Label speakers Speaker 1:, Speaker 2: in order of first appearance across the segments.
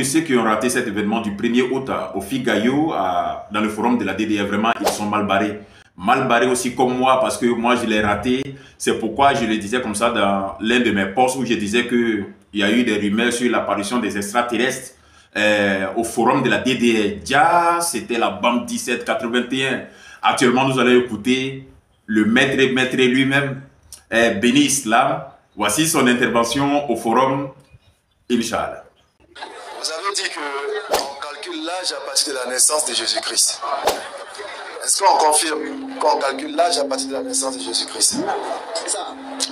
Speaker 1: Ceux qui ont raté cet événement du 1er août au Figayo, dans le forum de la DDR, vraiment, ils sont mal barrés. Mal barrés aussi comme moi, parce que moi, je l'ai raté. C'est pourquoi je le disais comme ça dans l'un de mes posts où je disais qu'il y a eu des rumeurs sur l'apparition des extraterrestres au forum de la DDR. Déjà, c'était la BAM 1781. Actuellement, nous allons écouter le maître lui-même, Béni Islam. Voici son intervention au forum, Inch'Allah.
Speaker 2: Vous avez dit qu'on calcule l'âge à partir de la naissance de Jésus-Christ. Est-ce qu'on confirme qu'on calcule l'âge à partir de la naissance de Jésus-Christ?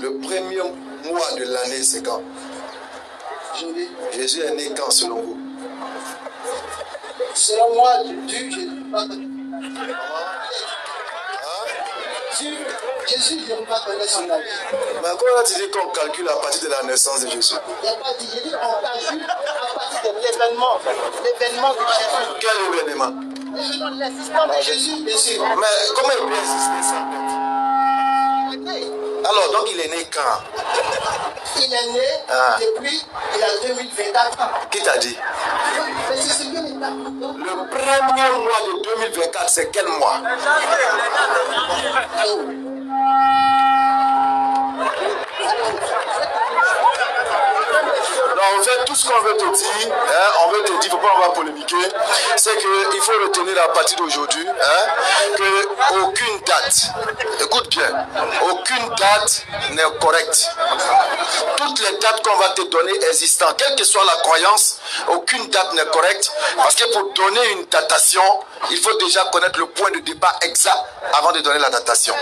Speaker 2: Le premier mois de l'année, c'est quand? Jésus est né quand, selon vous?
Speaker 3: Selon moi, Jésus ne pas connaître son âge.
Speaker 2: Mais comment tu dis qu'on calcule à partir de la naissance de Jésus?
Speaker 3: Il n'y a pas dit, j'ai dit qu'on calcule à partir de l'événement. L'événement de Jésus.
Speaker 2: Quel événement?
Speaker 3: L'événement de l'assistance de Jésus, bien sûr.
Speaker 2: Mais comment il peut exister ça? Alors, donc il est né quand?
Speaker 3: Il est né depuis il a 2024 ans.
Speaker 2: Qui t'a dit?
Speaker 3: Mais c'est ce que l'État.
Speaker 2: Le premier mois de 2024, c'est quel mois? Non, en fait, tout ce qu'on veut te dire, on veut te dire, pourquoi on va polémiquer, c'est qu'il faut retenir à partir d'aujourd'hui qu'aucune date, écoute bien, aucune date n'est correcte. Toutes les dates qu'on va te donner existantes, quelle que soit la croyance, aucune date n'est correcte, parce que pour donner une datation, il faut déjà connaître le point de départ exact avant de donner la datation.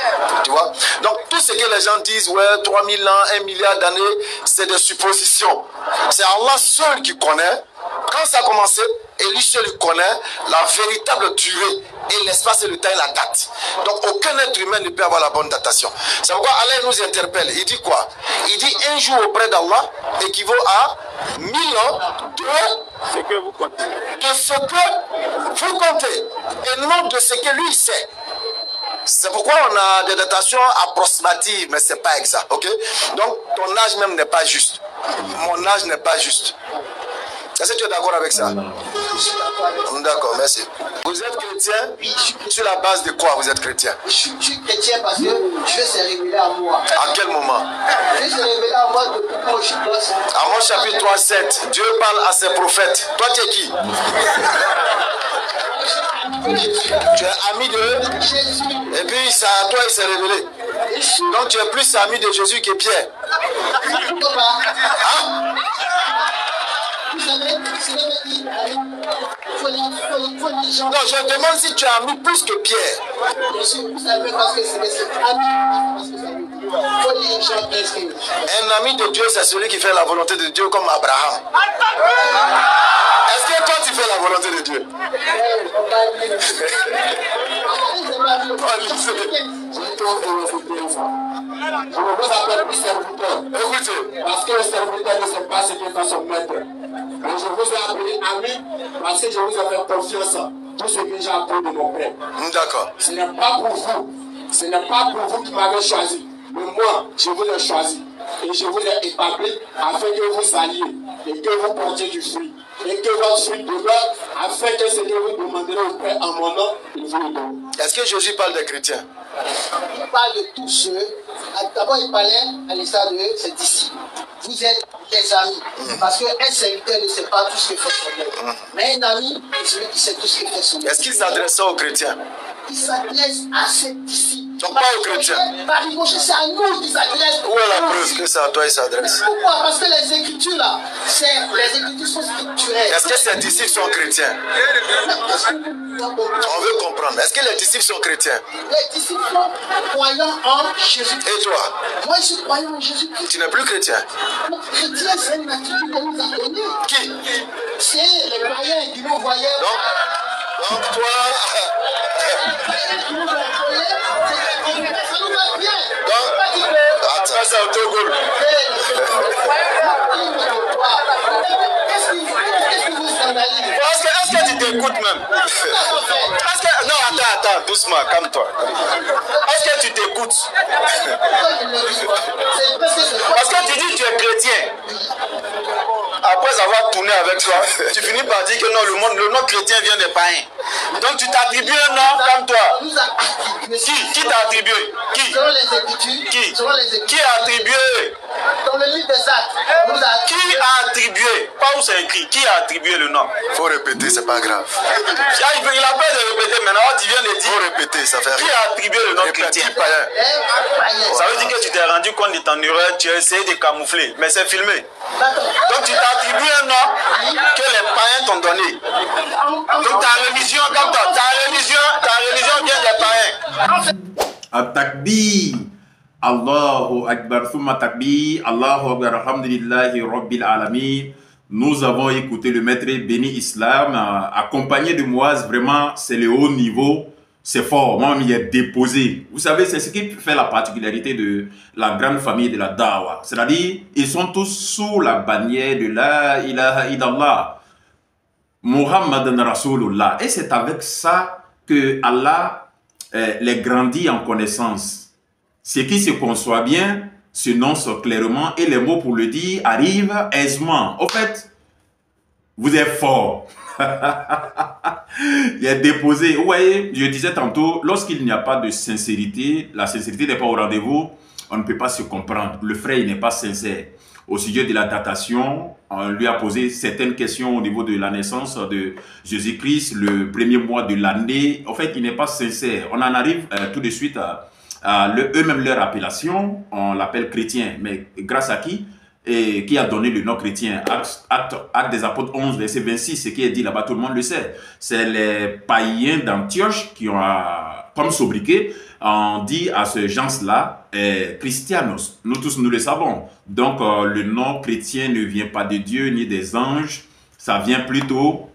Speaker 2: Tu vois? Donc, tout ce que les gens disent, ouais, 3000 ans, 1 milliard d'années, c'est des suppositions. C'est Allah seul qui connaît. Quand ça a commencé, et lui seul connaît la véritable durée et l'espace et le temps et la date. Donc aucun être humain ne peut avoir la bonne datation. C'est pourquoi Allah nous interpelle. Il dit quoi? Il dit un jour auprès d'Allah équivaut à 1000 ans de ce que vous comptez. De ce que vous comptez. Et non de ce que lui sait. C'est pourquoi on a des datations approximatives, mais ce n'est pas exact. Okay? Donc ton âge même n'est pas juste. Mon âge n'est pas juste. Est-ce que tu es d'accord avec ça? D'accord, merci. Vous êtes chrétien?
Speaker 3: Oui,
Speaker 2: sur la base de quoi vous êtes chrétien?
Speaker 3: Je suis chrétien parce que Dieu s'est révélé à moi.
Speaker 2: À quel moment?
Speaker 3: Dieu s'est révélé à moi depuis mon chapitre.
Speaker 2: Amos chapitre 3, 7. Dieu parle à ses prophètes. Toi, tu es qui? Tu es ami de Jésus. Et puis, ça, toi, il s'est révélé. Donc, tu es plus ami de Jésus que Pierre. Hein? Non, je demande si tu as ami plus que Pierre. Un ami de Dieu, c'est celui qui fait la volonté de Dieu comme Abraham. Est-ce que toi, tu fais la volonté de Dieu? Écoutez.
Speaker 4: Parce que le serviteur ne sait pas ce que fait son maître. Mais je vous ai appelé ami parce que je vous ai fait confiance. Tout ce que j'ai appris de mon père.
Speaker 2: D'accord.
Speaker 4: Ce n'est pas pour vous. Ce n'est pas pour vous qui m'avez choisi. Mais moi, je vous ai choisi. Et je vous ai établi afin que vous alliez et que vous portiez du fruit. Et que votre fruit demeure afin que ce que vous demanderez au Père en mon nom, il vous le donne.
Speaker 2: Est-ce que Jésus parle des chrétiens?
Speaker 3: Il parle de tous ceux. D'abord, il parlait à l'histoire de ses disciples. Vous êtes des amis. Parce qu'un serviteur ne sait pas tout ce que fait son maître. Mais un ami, c'est celui qui sait tout ce que fait son maître.
Speaker 2: Est-ce qu'il s'adresse aux chrétiens?
Speaker 3: Il s'adresse à ses disciples.
Speaker 2: Donc pas aux chrétiens.
Speaker 3: Marie-Gauche, c'est à nous qu'il s'adresse.
Speaker 2: Où est la preuve que c'est à toi il s'adresse?
Speaker 3: Pourquoi? Parce que les écritures là, les écritures sont scripturelles.
Speaker 2: Est-ce que ses disciples sont chrétiens? On veut comprendre. Est-ce que les disciples sont chrétiens?
Speaker 3: Les disciples sont croyants en Jésus.
Speaker 2: Et toi?
Speaker 3: Moi, je suis croyant en Jésus-Christ.
Speaker 2: Tu n'es plus chrétien?
Speaker 3: Chrétien, c'est une attitude qu'on nous a donnée.
Speaker 2: Qui?
Speaker 3: C'est les païens qui nous voyaient.
Speaker 2: Donc toi...
Speaker 3: Qui nous voyaient, ça nous va bien.
Speaker 2: Attends, ça au Togo.
Speaker 3: Qu'est-ce que vous scandalisez?
Speaker 2: Est-ce que tu t'écoutes même? Non, attends, doucement, calme-toi. Est-ce que tu t'écoutes? Parce que tu dis que tu es chrétien. après avoir tourné avec toi, tu finis par dire que non, le nom chrétien vient des païens. Donc tu t'attribues un nom comme toi. Qui t'a attribué? Qui?
Speaker 3: Selon les Écritures.
Speaker 2: Qui?
Speaker 3: Selon les Écritures.
Speaker 2: Qui a attribué?
Speaker 3: Dans le livre des Actes.
Speaker 2: Qui a attribué? Pas où c'est écrit. Qui a attribué le nom?
Speaker 5: Faut répéter, c'est pas grave.
Speaker 2: Il a peur de répéter maintenant, tu viens de dire.
Speaker 5: Faut répéter, ça fait rien.
Speaker 2: Qui a attribué le nom chrétien? Ça veut dire que tu t'es rendu compte de ton erreur, tu as essayé de camoufler, mais c'est filmé. Donc tu t'attribues un nom que les païens t'ont donné. Donc ta religion, comme toi, ta religion vient des païens.
Speaker 1: At-takbir, Allahu Akbar, thumma takbir, Allahu Akbar, alhamdulillahi rabbil alamin. Nous avons écouté le maître Béni Islam, accompagné de Moaz. Vraiment, c'est le haut niveau, c'est fort. Moi, il est déposé. Vous savez, c'est ce qui fait la particularité de la grande famille de la Dawa. C'est-à-dire, ils sont tous sous la bannière de la ilaha illallah, Muhammadan Rasulullah. Et c'est avec ça que Allah les grandit en connaissance. Ce qui se conçoit bien s'énonce clairement et les mots pour le dire arrivent aisément. Au fait, vous êtes fort. Il est déposé. Vous voyez, je disais tantôt, lorsqu'il n'y a pas de sincérité, la sincérité n'est pas au rendez-vous, on ne peut pas se comprendre. Le frère, il n'est pas sincère. Au sujet de la datation, on lui a posé certaines questions au niveau de la naissance de Jésus-Christ, le premier mois de l'année. En fait, il n'est pas sincère. On en arrive tout de suite à eux-mêmes leur appellation, on l'appelle chrétien. Mais grâce à qui? Et qui a donné le nom chrétien? Acte des Apôtres 11, verset 26, ce qui est dit là-bas, tout le monde le sait. C'est les païens d'Antioche qui ont, comme sobriquet, on dit à ce gens-là, Christianos. Nous tous, nous le savons. Donc, le nom chrétien ne vient pas de Dieu ni des anges. Ça vient plutôt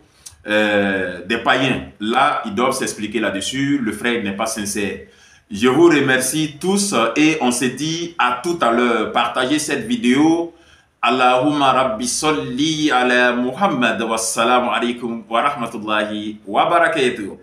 Speaker 1: des païens. Là, ils doivent s'expliquer là-dessus. Le frère n'est pas sincère. Je vous remercie tous et on se dit à tout à l'heure. Partagez cette vidéo. Allahumma rabbi salli ala Muhammad wa salamu alaikum wa rahmatullahi wa barakatuh.